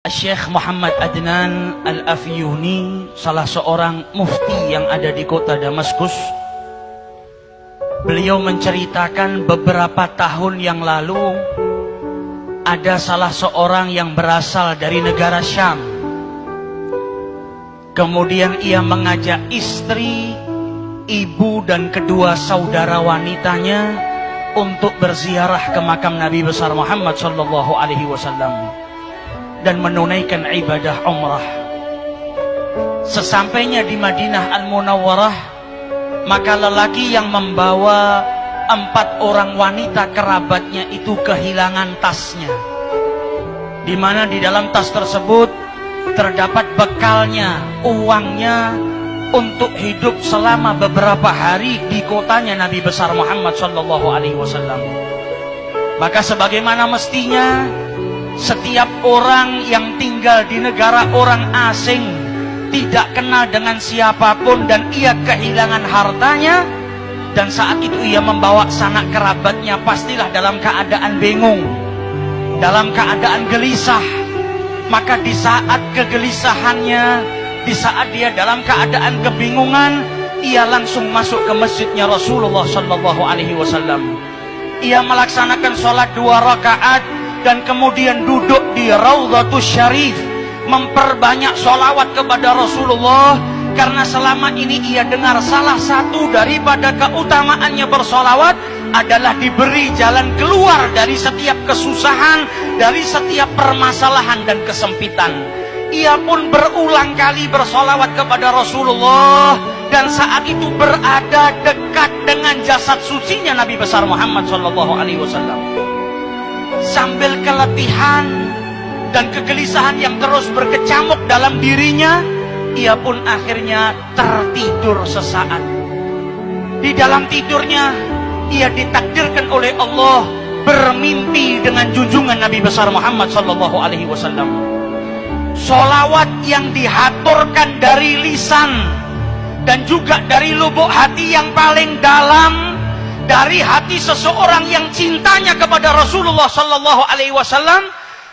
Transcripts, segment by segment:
Syekh Muhammad Adnan Al-Afyuni, salah seorang mufti yang ada di kota Damaskus. Beliau menceritakan beberapa tahun yang lalu ada salah seorang yang berasal dari negara Syam. Kemudian ia mengajak istri, ibu dan kedua saudara wanitanya untuk berziarah ke makam Nabi besar Muhammad sallallahu alaihi wasallam dan menunaikan ibadah umrah. Sesampainya di Madinah Al-Munawwarah, maka lelaki yang membawa 4 orang wanita kerabatnya itu kehilangan tasnya, di mana di dalam tas tersebut terdapat bekalnya, uangnya untuk hidup selama beberapa hari di kotanya Nabi besar Muhammad sallallahu alaihi wasallam. Maka sebagaimana mestinya setiap orang yang tinggal di negara orang asing, tidak kenal dengan siapapun, dan ia kehilangan hartanya, dan saat itu ia membawa sanak kerabatnya, pastilah dalam keadaan bingung, dalam keadaan gelisah. Maka di saat kegelisahannya, di saat dia dalam keadaan kebingungan, ia langsung masuk ke masjidnya Rasulullah sallallahu alaihi wasallam. Ia melaksanakan sholat 2 rakaat dan kemudian duduk di Raudhatus Syarif, memperbanyak sholawat kepada Rasulullah, karena selama ini ia dengar salah satu daripada keutamaannya bersolawat adalah diberi jalan keluar dari setiap kesusahan, dari setiap permasalahan dan kesempitan. Ia pun berulang kali bersolawat kepada Rasulullah, dan saat itu berada dekat dengan jasad sucinya Nabi besar Muhammad sallallahu alaihi wasallam. Sambil keletihan dan kegelisahan yang terus berkecamuk dalam dirinya, ia pun akhirnya tertidur sesaat. Di dalam tidurnya, ia ditakdirkan oleh Allah bermimpi dengan junjungan Nabi besar Muhammad sallallahu alaihi wasallam. Sholawat yang dihaturkan dari lisan dan juga dari lubuk hati yang paling dalam, dari hati seseorang yang cintanya kepada Rasulullah sallallahu alaihi wasallam,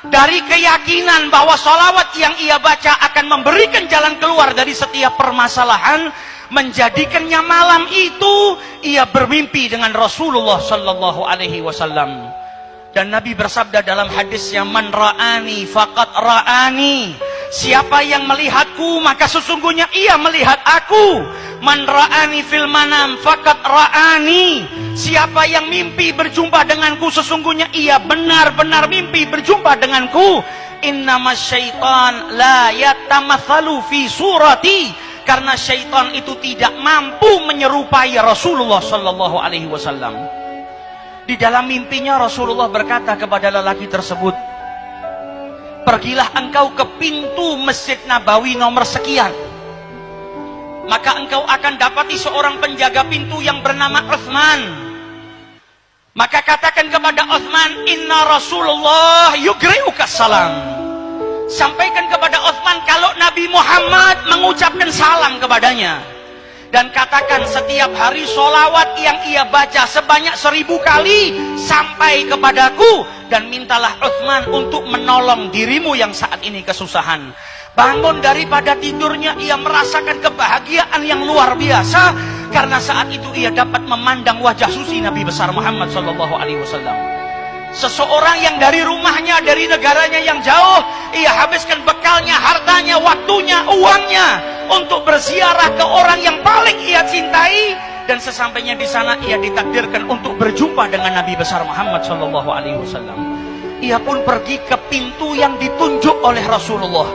dari keyakinan bahwa sholawat yang ia baca akan memberikan jalan keluar dari setiap permasalahan, menjadikannya malam itu ia bermimpi dengan Rasulullah sallallahu alaihi wasallam. Dan Nabi bersabda dalam hadisnya, man ra'ani faqad ra'ani, siapa yang melihatku maka sesungguhnya ia melihat aku. Man ra'ani fil manam faqad ra'ani, siapa yang mimpi berjumpa denganku sesungguhnya ia benar-benar mimpi berjumpa denganku. Innamas syaitan la yatamatsalu fi surati, karena syaitan itu tidak mampu menyerupai Rasulullah sallallahu alaihi wasallam. Di dalam mimpinya Rasulullah berkata kepada lelaki tersebut, pergilah engkau ke pintu Masjid Nabawi nomor sekian, maka engkau akan dapati seorang penjaga pintu yang bernama Utsman. Maka katakan kepada Utsman, inna Rasulullah yugri'uka salam. Sampaikan kepada Utsman kalau Nabi Muhammad mengucapkan salam kepadanya. Dan katakan setiap hari sholawat yang ia baca sebanyak 1000 kali sampai kepadaku, dan mintalah Utsman untuk menolong dirimu yang saat ini kesusahan. Bangun daripada tidurnya, ia merasakan kebahagiaan yang luar biasa, karena saat itu ia dapat memandang wajah suci Nabi besar Muhammad sallallahu alaihi wasallam. Seseorang yang dari rumahnya, dari negaranya yang jauh, ia habiskan bekalnya, hartanya, waktunya, uangnya untuk berziarah ke orang yang paling ia cintai, dan sesampainya di sana ia ditakdirkan untuk berjumpa dengan Nabi besar Muhammad sallallahu alaihi wasallam. Ia pun pergi ke pintu yang ditunjuk oleh Rasulullah.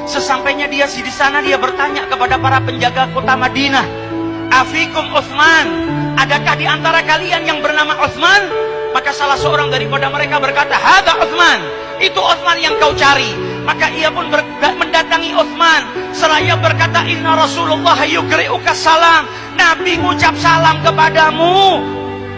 Sesampainya dia di sana, dia bertanya kepada para penjaga kota Madinah, afikum Utsman, adakah di antara kalian yang bernama Utsman? Maka salah seorang daripada mereka berkata, hadza Utsman, itu Utsman yang kau cari. Maka ia pun mendatangi Utsman seraya berkata, inna Rasulullah yugri'uka salam, Nabi mengucap salam kepadamu,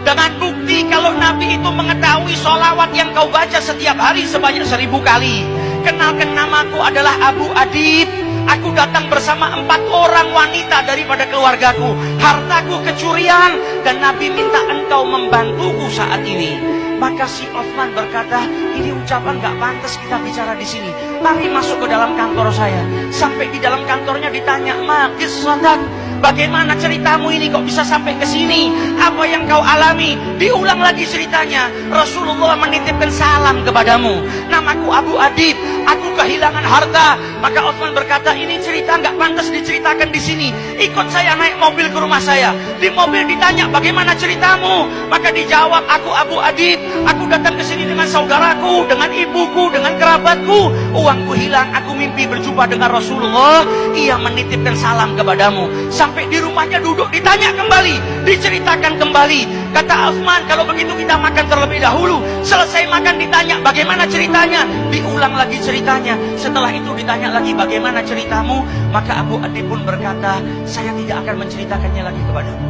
dengan bukti kalau Nabi itu mengetahui sholawat yang kau baca setiap hari sebanyak 1000 kali. Kenalkan, namaku adalah Abu Adib, aku datang bersama 4 orang wanita daripada keluargaku, hartaku kecurian, dan Nabi minta engkau membantuku saat ini. Maka si Utsman berkata, ini ucapan gak pantas kita bicara di sini. Mari masuk ke dalam kantor saya. Sampai di dalam kantornya ditanya, Magis Sadat, bagaimana ceritamu ini kok bisa sampai ke sini? Apa yang kau alami? Diulang lagi ceritanya. Rasulullah menitipkan salam kepadamu. Namaku Abu Adib, aku kehilangan harta. Maka Utsman berkata, ini cerita nggak pantas diceritakan di sini. Ikut saya naik mobil ke rumah saya. Di mobil ditanya, bagaimana ceritamu? Maka dijawab, aku Abu Adib, aku datang ke sini dengan saudaraku, dengan ibuku, dengan kerabatku. Uangku hilang, aku mimpi berjumpa dengan Rasulullah. Ia menitipkan salam kepadamu. Sampai di rumahnya duduk, ditanya kembali, diceritakan kembali. Kata Utsman, kalau begitu kita makan terlebih dahulu. Selesai makan ditanya, bagaimana ceritanya? Diulang lagi ceritanya. Setelah itu ditanya lagi, bagaimana ceritamu? Maka Abu Adib pun berkata, saya tidak akan menceritakannya lagi kepadamu.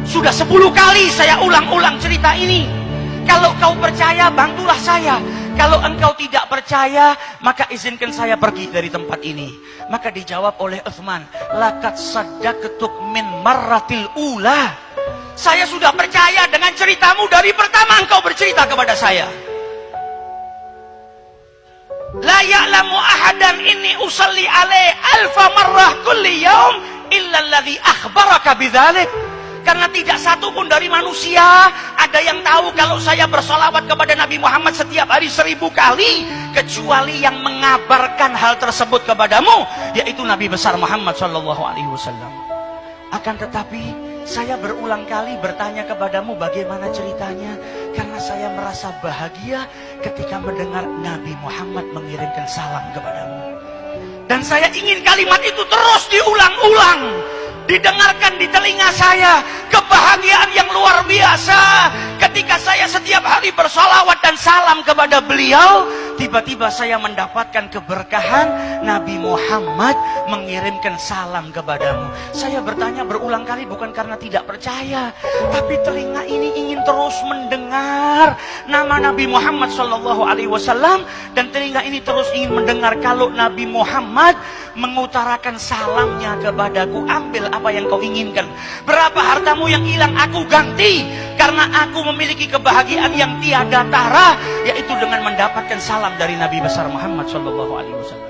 Sudah 10 kali saya ulang-ulang cerita ini. Kalau kau percaya, bantulah saya. Kalau engkau tidak percaya, maka izinkan saya pergi dari tempat ini. Maka dijawab oleh Utsman, laqad saddaqtuk min marratil ula. Saya sudah percaya dengan ceritamu dari pertama engkau bercerita kepada saya. La ya'lamu ahadan inni usalli alaih alfa marrah kulli yaum illa alladhi akhbaraka bidzalik. Karena tidak satu pun dari manusia ada yang tahu kalau saya bersolawat kepada Nabi Muhammad setiap hari 1000 kali, kecuali yang mengabarkan hal tersebut kepadamu, yaitu Nabi besar Muhammad SAW. Akan tetapi saya berulang kali bertanya kepadamu bagaimana ceritanya, karena saya merasa bahagia ketika mendengar Nabi Muhammad mengirimkan salam kepadamu. Dan saya ingin kalimat itu terus diulang-ulang, didengarkan di telinga saya. Kebahagiaan yang luar biasa ketika saya setiap hari bersalawat dan salam kepada beliau. Tiba-tiba saya mendapatkan keberkahan Nabi Muhammad mengirimkan salam kepadamu. Saya bertanya berulang kali bukan karena tidak percaya, tapi telinga ini ingin terus mendengar nama Nabi Muhammad SAW, dan telinga ini terus ingin mendengar kalau Nabi Muhammad mengutarakan salamnya kepadaku. Ambil apa yang kau inginkan. Berapa hartamu yang hilang aku ganti, karena aku memiliki kebahagiaan yang tiada tara, yaitu dengan mendapatkan salam dari Nabi besar Muhammad SAW.